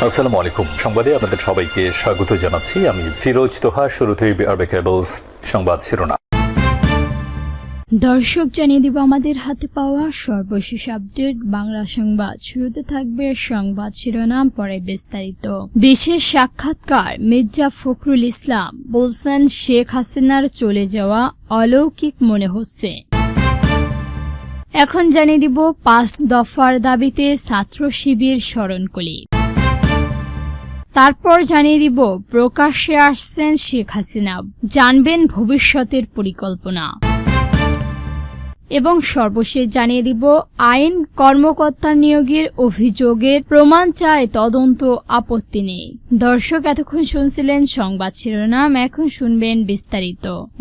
আসসালামু আলাইকুম। সংবাদে আপনাদের সবাইকে স্বাগত জানাচ্ছি। আমি ফিরোজ তোহা। শুরুতেই বিআরবি কেবলস সংবাদ শিরোনাম। দর্শক, জানিয়ে দিব আমাদের হাতে পাওয়া সর্বশেষ আপডেট বাংলা সংবাদ। শুরুতে থাকবে সংবাদ শিরোনাম, পরে বিস্তারিত। বিশেষ সাক্ষাৎকার। মির্জা ফখরুল ইসলাম বলছেন, শেখ হাসিনার চলে যাওয়া অলৌকিক মনে হচ্ছে। এখন জানিয়ে দিব 5 দফার দাবিতে ছাত্র শিবির স্মরণকলি। তারপর জানিয়ে দিব প্রকাশ্যে আসছেন শেখ হাসিনা, জানবেন ভবিষ্যতের পরিকল্পনা। এবং সর্বশেষ জানিয়ে দিব আইন কর্মকর্তা নিয়োগের অভিযোগের প্রমাণ চায় তদন্ত, আপত্তি নেই। দর্শক, এতক্ষণ শুনছিলেন সংবাদ শিরোনাম, এখন শুনবেন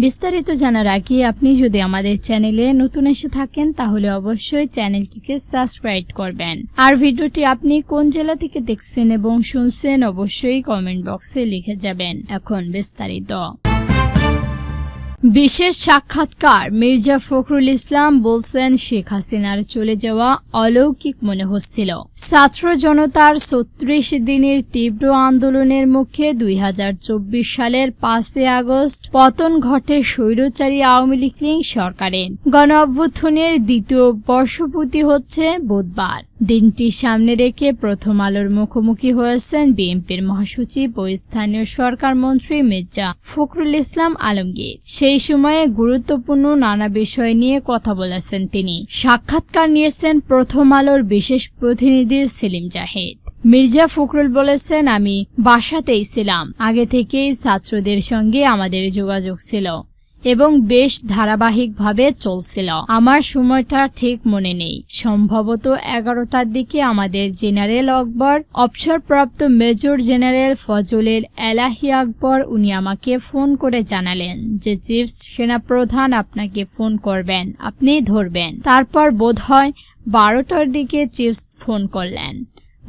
বিস্তারিত জানার আগে আপনি যদি আমাদের চ্যানেলে নতুন এসে থাকেন তাহলে অবশ্যই চ্যানেলটিকে সাবস্ক্রাইব করবেন। আর ভিডিওটি আপনি কোন জেলা থেকে দেখছেন এবং শুনছেন অবশ্যই কমেন্ট বক্সে লিখে যাবেন। এখন বিস্তারিত। বিশেষ সাক্ষাৎকার। মির্জা ফখরুল ইসলাম বলছেন, শেখ হাসিনার চলে যাওয়া অলৌকিক মনে হচ্ছিল। ছাত্র জনতার 36 দিনের তীব্র আন্দোলনের মুখে 2024 সালের 5 আগস্ট পতন ঘটে স্বৈরচারী আওয়ামী লীগ সরকারের। গণ অভ্যুত্থানের দ্বিতীয় বর্ষপূর্তি হচ্ছে বুধবার। দিনটি সামনে রেখে প্রথম আলোর মুখোমুখি হয়েছেন বিএনপির মহাসচিব ও স্থানীয় সরকার মন্ত্রী মির্জা ফখরুল ইসলাম আলমগীর। সেই সময়ে গুরুত্বপূর্ণ নানা বিষয় নিয়ে কথা বলেছেন তিনি। সাক্ষাৎকার নিয়েছেন প্রথম আলোর বিশেষ প্রতিনিধি সেলিম জাহিদ। মির্জা ফখরুল বলেছেন, আমি বাসাতেই ছিলাম। আগে থেকেই ছাত্রদের সঙ্গে আমাদের যোগাযোগ ছিল এবং বেশ ধারাবাহিকভাবে চলছিল। আমার সময়টা ঠিক মনে নেই, সম্ভবত 11টার দিকে আমাদের জেনারেল আকবর, অবসরপ্রাপ্ত মেজর জেনারেল ফজলের এলাহি আকবর, উনি আমাকে ফোন করে জানালেন যে চিফ সেনাপ্রধান আপনাকে ফোন করবেন, আপনি ধরবেন। তারপর বোধহয় 12টার দিকে চিফ ফোন করলেন,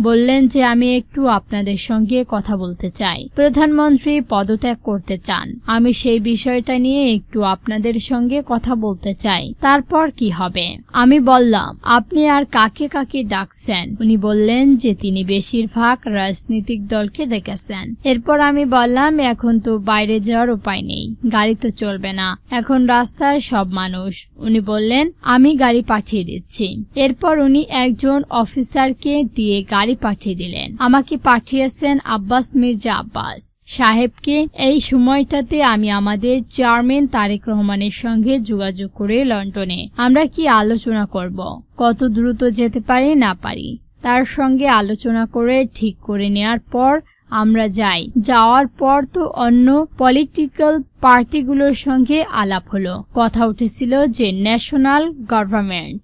বললেন যে আমি একটু আপনাদের সঙ্গে কথা বলতে চাই। প্রধানমন্ত্রী পদত্যাগ করতে চান, আমি সেই বিষয়টা নিয়ে একটু আপনাদের সঙ্গে কথা বলতে চাই। তারপর কি হবে? আমি বললাম, আপনি আর কাকে কাকে ডাকছেন? উনি বললেন যে তিনি বেশিরভাগ রাজনৈতিক দলকে ডেকেছেন। এরপর আমি বললাম, এখন তো বাইরে যাওয়ার উপায় নেই, গাড়ি তো চলবে না, এখন রাস্তায় সব মানুষ। উনি বললেন, আমি গাড়ি পাঠিয়ে দিচ্ছি। এরপর উনি একজন অফিসারকে দিয়ে গাড়ি পাঠিয়ে দিলেন। আমাকে পাঠিয়েছেন আব্বাস মির্জা আব্বাস সাহেবকে। এই সময়টাতে আমি আমাদের চেয়ারম্যান তারেক রহমানের সঙ্গে যোগাযোগ করে লন্ডনে আমরা কি আলোচনা করব, কত দ্রুত যেতে পারি না পারি, তার সঙ্গে আলোচনা করে ঠিক করে নেওয়ার পর আমরা যাই। যাওয়ার পর তো অন্য পলিটিক্যাল পার্টিগুলোর সঙ্গে আলাপ হলো। কথা উঠেছিল যে ন্যাশনাল গভর্নমেন্ট।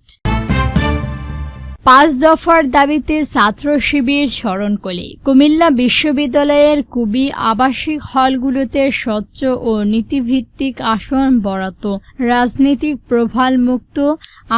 5 দফার দাবিতে ছাত্র শিবির স্মরণকলি। কুমিল্লা বিশ্ববিদ্যালয়ের কুবি আবাসিক হলগুলোতে স্বচ্ছ ও নীতিভিত্তিক আসন বরাদ্দ, রাজনৈতিক প্রভাব মুক্ত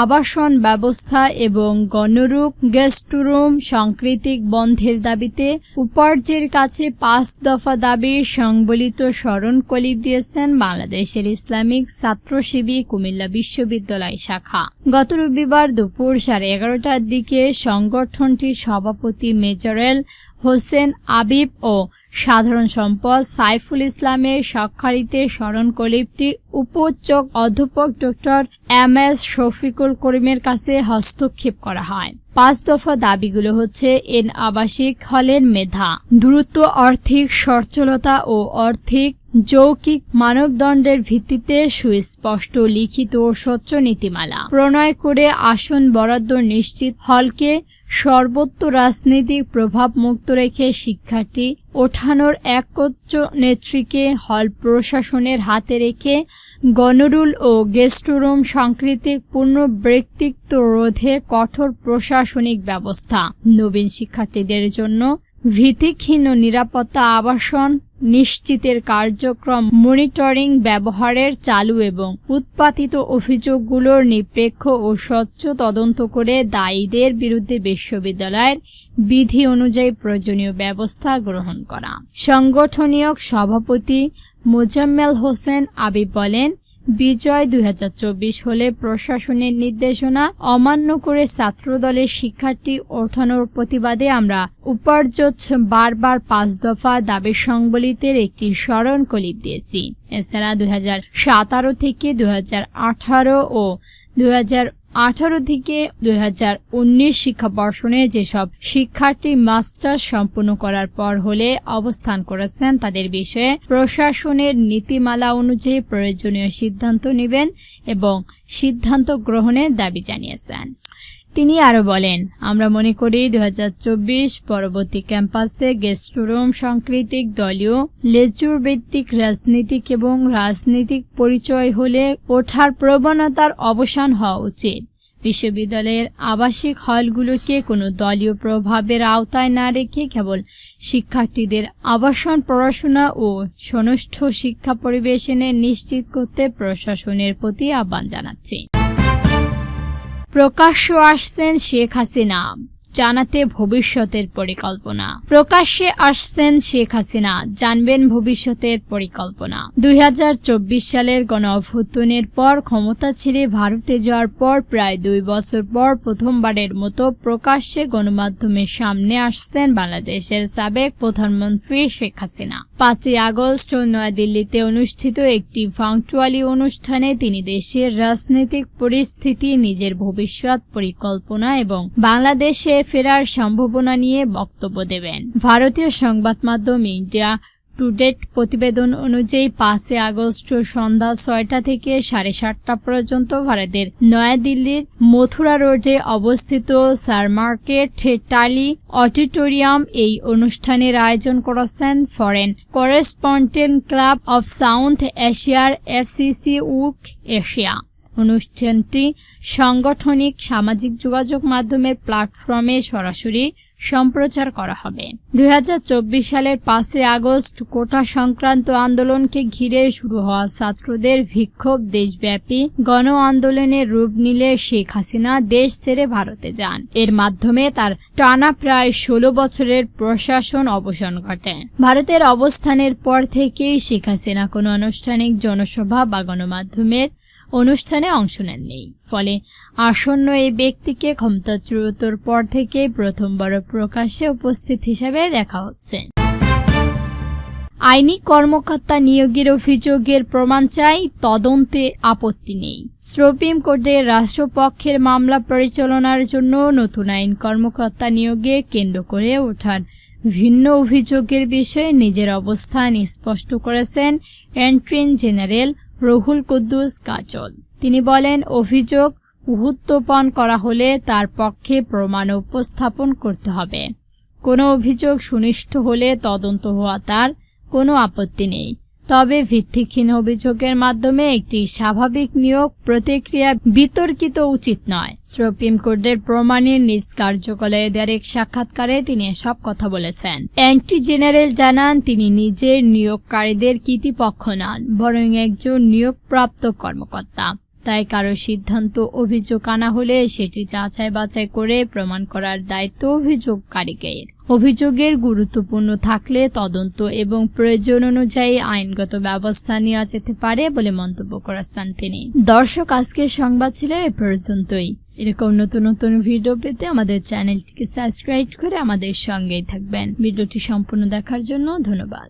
আবাসন ব্যবস্থা এবং গণরূপ গেস্টরুম সাংস্কৃতিক বন্ধের দাবিতে উপাচার্যের কাছে 5 দফা দাবি সংবলিত স্মরণকলি দিয়েছেন বাংলাদেশের ইসলামিক ছাত্র শিবির কুমিল্লা বিশ্ববিদ্যালয় শাখা। গত রবিবার দুপুর 11:30টার দিকে সংগঠনটির সভাপতি মেজরেল হোসেন আবিব ও সাধারণ সম্পাদক সাইফুল ইসলামের স্বাক্ষরিতে স্মরণকলিটি উপাচার্য অধ্যাপক ডক্টর এম.এস. শফিকুল করিমের কাছে হস্তক্ষেপ করা হয়। 5 দফা দাবিগুলো হচ্ছে: এন আবাসিক হলের মেধা, দ্রুত আর্থিক সচ্ছলতা ও আর্থিক যৌক্তিক মানদণ্ডের ভিত্তিতে সুস্পষ্ট লিখিত ও স্বচ্ছ নীতিমালা প্রণয় করে আসন বরাদ্দ নিশ্চিত, হলকে সর্বত্র রাজনৈতিক প্রভাব মুক্ত রেখে শিক্ষার্থী ওঠানোর একচ্ছ নেত্রীকে হল প্রশাসনের হাতে রেখে গণরুল ও গেস্টরুম সাংস্কৃতিক পুনর্ব্যক্তিত্ব রোধে কঠোর প্রশাসনিক ব্যবস্থা, নবীন শিক্ষার্থীদের জন্য ভিত্তিহীন নিরাপত্তা আবাসন নিশ্চিতের কার্যক্রম, মনিটরিং ব্যবহারের চালু এবং উৎপাদিত অভিযোগগুলোর নিরপেক্ষ ও স্বচ্ছ তদন্ত করে দায়ীদের বিরুদ্ধে বিশ্ববিদ্যালয়ের বিধি অনুযায়ী প্রয়োজনীয় ব্যবস্থা গ্রহণ করা। সাংগঠনিক সভাপতি মোজাম্মেল হোসেন আবিব বলেন, বিজয় ২০২৪ হলে প্রশাসনের নির্দেশনা অমান্য করে ছাত্রদলের শিক্ষার্থী ওঠানোর প্রতিবাদে আমরা উপার্জত বারবার ৫ দফা দাবি সংবলিতের একটি স্মরণ কলিপ দিয়েছি। এছাড়া ২০১৭ থেকে ২০১৮ ও ২০১৮ থেকে ২০১৯ শিক্ষাবর্ষে যেসব শিক্ষার্থী মাস্টার্স সম্পন্ন করার পর হলে অবস্থান করেছেন তাদের বিষয়ে প্রশাসনের নীতিমালা অনুযায়ী প্রয়োজনীয় সিদ্ধান্ত নেবেন এবং সিদ্ধান্ত গ্রহণের দাবি জানিয়েছেন। তিনি আরো বলেন, আমরা মনে করি ২০২৪ পরবর্তী ক্যাম্পাসে গেস্ট রুম সাংস্কৃতিক দলীয় লেজুর ভিত্তিক রাজনীতিক এবং রাজনৈতিক পরিচয় হলে ওঠার প্রবণতার অবসান হওয়া উচিত। বিশ্ববিদ্যালয়ের আবাসিক হলগুলোকে কোনো দলীয় প্রভাবের আওতায় না রেখে কেবল শিক্ষার্থীদের আবাসন পড়াশোনা ও সুষ্ঠ শিক্ষা পরিবেশনে নিশ্চিত করতে প্রশাসনের প্রতি আহ্বান জানাচ্ছি। প্রকাশ্যে আসছেন শেখ হাসিনা, জানাতে ভবিষ্যতের পরিকল্পনা। প্রকাশ্যে আসছেন শেখ হাসিনা, জানবেন ভবিষ্যতের পরিকল্পনা। ২০২৪ সালের গণঅভ্যুত্থানের পর ক্ষমতা ছেড়ে ভারতে যাওয়ার পর প্রায় ২ বছর পর প্রথমবারের মতো প্রকাশ্যে গণমাধ্যমের সামনে আসছেন বাংলাদেশের সাবেক প্রধানমন্ত্রী শেখ হাসিনা। ৫ই আগস্ট নয়াদিল্লিতে অনুষ্ঠিত একটি ভার্চুয়ালি অনুষ্ঠানে তিনি দেশের রাজনৈতিক পরিস্থিতি, নিজের ভবিষ্যৎ পরিকল্পনা এবং বাংলাদেশে ফেরার সম্ভাবনা নিয়ে বক্তব্য দেবেন। ভারতীয় সংবাদ মাধ্যম ইন্ডিয়া টুডে প্রতিবেদন অনুযায়ী ৫ই আগস্ট সন্ধ্যা ৬টা থেকে ৭:৩০ পর্যন্ত ভারতের নয়াদিল্লির মথুরা রোডে অবস্থিত স্যার মার্কেট টালি অডিটোরিয়াম এই অনুষ্ঠানের আয়োজন করেছেন foreign correspondent club of south এশিয়ার FCC উক এশিয়া। অনুষ্ঠানটি সাংগঠনিক সামাজিক যোগাযোগ মাধ্যমের প্ল্যাটফর্মে সরাসরি সম্প্রচার করা হবে। ২০২৪ সালের ৫ই আগস্ট কোটা সংক্রান্ত আন্দোলনকে ঘিরে শুরু হওয়া ছাত্রদের বিক্ষোভ দেশব্যাপী গণ আন্দোলনের রূপ নিলে শেখ হাসিনা দেশ ছেড়ে ভারতে যান। এর মাধ্যমে তার টানা প্রায় ১৬ বছরের প্রশাসন অবসান ঘটে। ভারতের অবস্থানের পর থেকেই শেখ হাসিনা কোনো আনুষ্ঠানিক জনসভা বা গণমাধ্যমের অনুষ্ঠানে অংশ নেননি। ফলে আসন্ন এই ব্যক্তিকে ক্ষমতাচ্যুতর পর থেকে প্রথমবার প্রকাশ্যে উপস্থিত হিসেবে দেখা হচ্ছে। আইনি কর্মকর্তা নিয়োগের অভিযোগের প্রমাণ চাই, তদন্তে আপত্তি নেই। সুপ্রিম কোর্টের রাষ্ট্রপক্ষের মামলা পরিচালনার জন্য নতুন আইন কর্মকর্তা নিয়োগে কেন্দ্র করে ওঠার ভিন্ন অভিযোগের বিষয়ে নিজের অবস্থান স্পষ্ট করেছেন অ্যাটর্নি জেনারেল রুহুল কুদ্দুস কাজল। তিনি বলেন, অভিযোগ উত্থাপন করা হলে তার পক্ষে প্রমাণ উপস্থাপন করতে হবে। কোনো অভিযোগ সুনিষ্ঠ হলে তদন্ত হওয়া তার কোনো আপত্তি নেই। তবে ভিত্তিহীন অভিযোগের মাধ্যমে একটি স্বাভাবিক নিয়োগ প্রতিক্রিয়া বিতর্কিত উচিত নয়। সুপ্রিম কোর্টের প্রমাণের নিজ কার্যালয়ে দেওয়া এক সাক্ষাৎকারে তিনি এসব কথা বলেছেন। অ্যাটর্নি জেনারেল জানান, তিনি নিজের নিয়োগকারীদের কর্তৃপক্ষ নন, বরং একজন নিয়োগপ্রাপ্ত কর্মকর্তা। তাই কারো সিদ্ধান্ত অভিযোগ আনা হলে সেটি যাচাই বাছাই করে প্রমাণ করার দায়িত্ব অভিযোগকারীদের। অভিযোগের গুরুত্বপূর্ণ থাকলে তদন্ত এবং প্রয়োজন অনুযায়ী আইনগত ব্যবস্থা নেওয়া যেতে পারে বলে মন্তব্য করেছেন তিনি। দর্শক, আজকের সংবাদ ছিল এ পর্যন্তই। এরকম নতুন নতুন ভিডিও পেতে আমাদের চ্যানেলটিকে সাবস্ক্রাইব করে আমাদের সঙ্গেই থাকবেন। ভিডিওটি সম্পূর্ণ দেখার জন্য ধন্যবাদ।